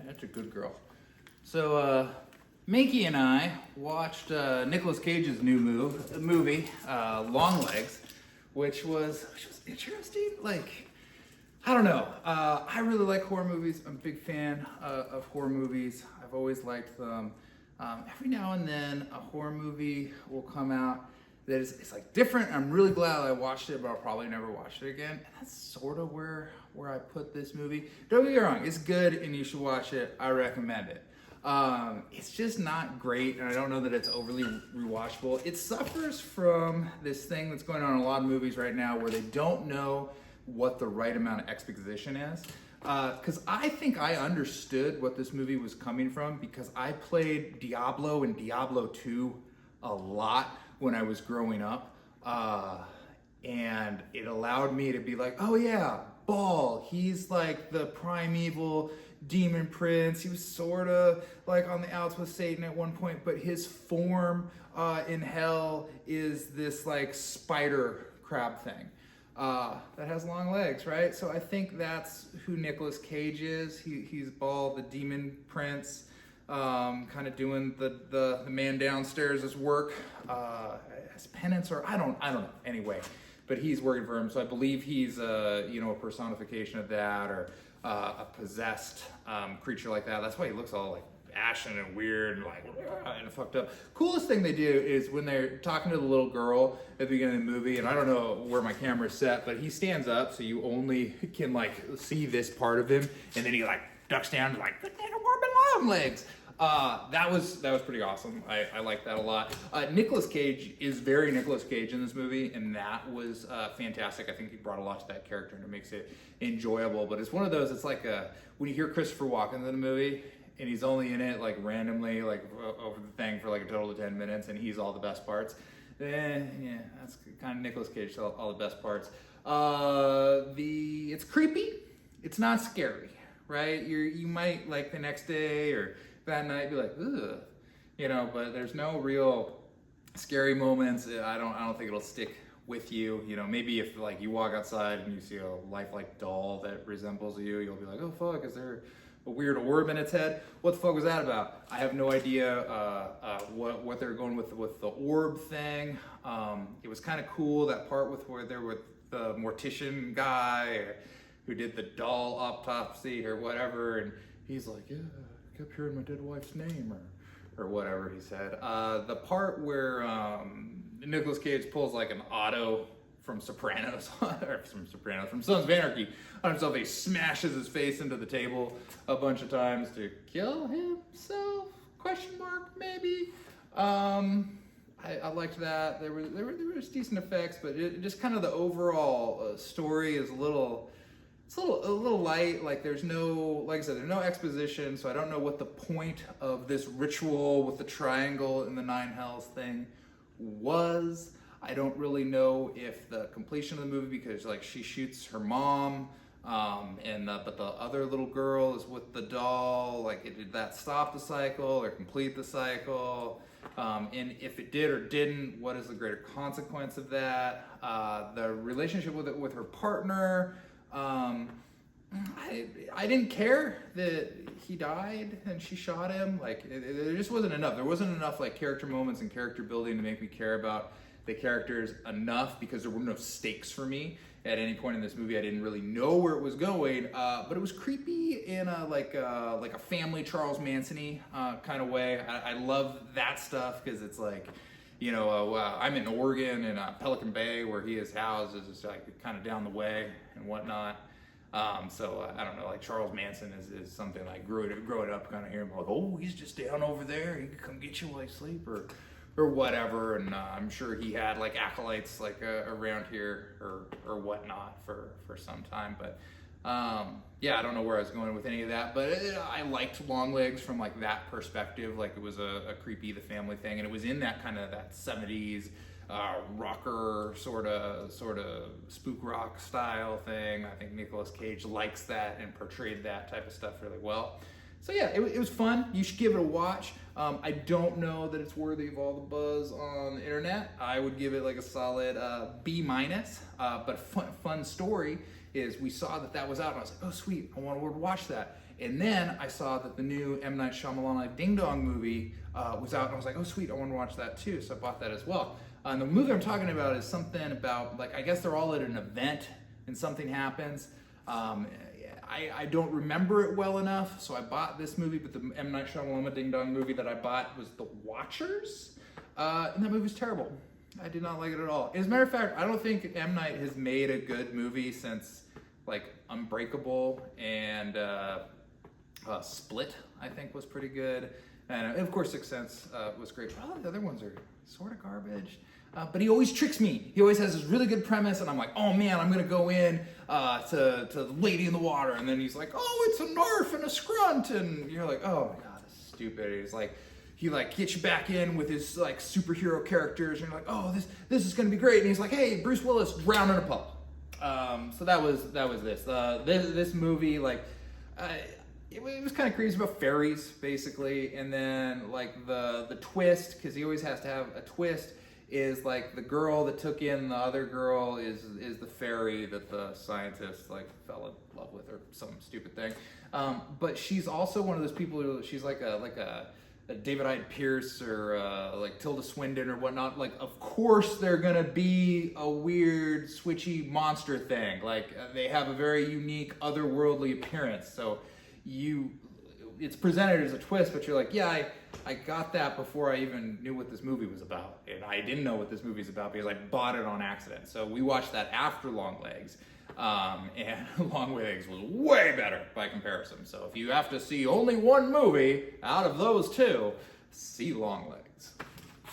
That's a good girl. So, Minky and I watched Nicolas Cage's new movie, Longlegs, which was interesting. Like, I don't know. I really like horror movies. I'm a big fan of horror movies. I've always liked them. Every now and then, a horror movie will come out that is it's like different. I'm really glad I watched it, but I'll probably never watch it again. And that's sort of where I put this movie. Don't get me wrong, it's good and you should watch it. I recommend it. It's just not great, and I don't know that it's overly rewatchable. It suffers from this thing that's going on in a lot of movies right now where they don't know what the right amount of exposition is. Because I think I understood what this movie was coming from because I played Diablo and Diablo 2 a lot when I was growing up. And it allowed me to be like, oh yeah, Baal, he's like the primeval demon prince. He was sort of like on the outs with Satan at one point, but his form in hell is this like spider crab thing that has long legs, right? So I think that's who Nicolas Cage is. He's Baal, the demon prince, kind of doing the man downstairs' work as penance, or I don't know. Anyway, but he's working for him, so I believe he's a personification of that, or a possessed creature like that. That's why he looks all like ashen and weird and like and fucked up. Coolest thing they do is when they're talking to the little girl at the beginning of the movie, and I don't know where my camera's set, but he stands up so you only can like see this part of him, and then he like ducks down to like, good little warm and long legs. That was pretty awesome. I like that a lot. Nicolas Cage is very Nicolas Cage in this movie, and that was fantastic. I think he brought a lot to that character, and it makes it enjoyable. But it's one of those. It's like when you hear Christopher Walken in the movie, and he's only in it like randomly, like over the thing for like a total of 10 minutes, and he's all the best parts. Yeah, that's kind of Nicolas Cage. So all the best parts. It's creepy. It's not scary, right? You might like the next day or that night be like, ugh, but there's no real scary moments. I don't think it'll stick with you. Maybe if like you walk outside and you see a lifelike doll that resembles you, you'll be like, oh fuck, is there a weird orb in its head? What the fuck was that about? I have no idea what they're going with the orb thing. It was kind of cool, that part where they're with the mortician guy who did the doll autopsy or whatever, and he's like, yeah, I kept hearing my dead wife's name or whatever he said. The part where Nicolas Cage pulls like an Otto from Sopranos, from Sons of Anarchy on himself. He smashes his face into the table a bunch of times to kill himself, question mark, maybe. I liked that. There was decent effects, but it just kind of the overall story is a little light. Like there's no, like I said, there's no exposition, so I don't know what the point of this ritual with the triangle and the 9 hells thing was. I don't really know if the completion of the movie, because like she shoots her mom, but the other little girl is with the doll. Like, did that stop the cycle or complete the cycle? And if it did or didn't, what is the greater consequence of that? The relationship with her partner. I didn't care that he died and she shot him. Like, there just wasn't enough. There wasn't enough like character moments and character building to make me care about the characters enough, because there were no stakes for me at any point in this movie. I didn't really know where it was going, but it was creepy in a like a family Charles Manson-y kind of way. I love that stuff because it's like, I'm in Oregon in Pelican Bay where he is housed, is just like kind of down the way and whatnot. So I don't know, like Charles Manson is something like growing up kind of hearing like, oh, he's just down over there, he can come get you while you sleep or whatever. And I'm sure he had like acolytes like around here or whatnot for some time. But yeah, I don't know where I was going with any of that, but I liked Longlegs from like that perspective. Like it was a creepy, the family thing, and it was in that kind of that 70s rocker sort of spook rock style thing. I think Nicolas Cage likes that and portrayed that type of stuff really well. So yeah, it was fun. You should give it a watch. I don't know that it's worthy of all the buzz on the internet. I would give it like a solid B-, but fun story is we saw that was out, and I was like, oh sweet, I want to watch that. And then I saw that the new M. Night Shyamalan Ding Dong movie was out, and I was like, oh sweet, I want to watch that too, so I bought that as well. And the movie I'm talking about is something about, like, I guess they're all at an event and something happens. I don't remember it well enough, so I bought this movie, but the M. Night Shyamalan Ding Dong movie that I bought was The Watchers, and that movie was terrible. I did not like it at all. As a matter of fact, I don't think M. Night has made a good movie since, like, Unbreakable and Split, I think, was pretty good. And of course, Sixth Sense was great, but all the other ones are sort of garbage. But he always tricks me. He always has this really good premise, and I'm like, oh man, I'm gonna go in to the Lady in the Water, and then he's like, oh, it's a narf and a scrunt, and you're like, oh my god, this is stupid. He's like, he like gets you back in with his like superhero characters, and you're like, oh, this is gonna be great. And he's like, hey, Bruce Willis drowned in a puddle. So that was this. This movie, like, it was kind of crazy about fairies, basically, and then like the twist, because he always has to have a twist, is like the girl that took in the other girl is the fairy that the scientist like fell in love with or some stupid thing. But she's also one of those people who, she's like a David Hyde Pierce or like Tilda Swinton or whatnot. Like, of course they're gonna be a weird switchy monster thing. Like they have a very unique otherworldly appearance. So it's presented as a twist, but you're like, yeah, I got that before I even knew what this movie was about. And I didn't know what this movie's about because I bought it on accident. So we watched that after Longlegs. And Longlegs was way better by comparison. So if you have to see only one movie out of those two, see Longlegs.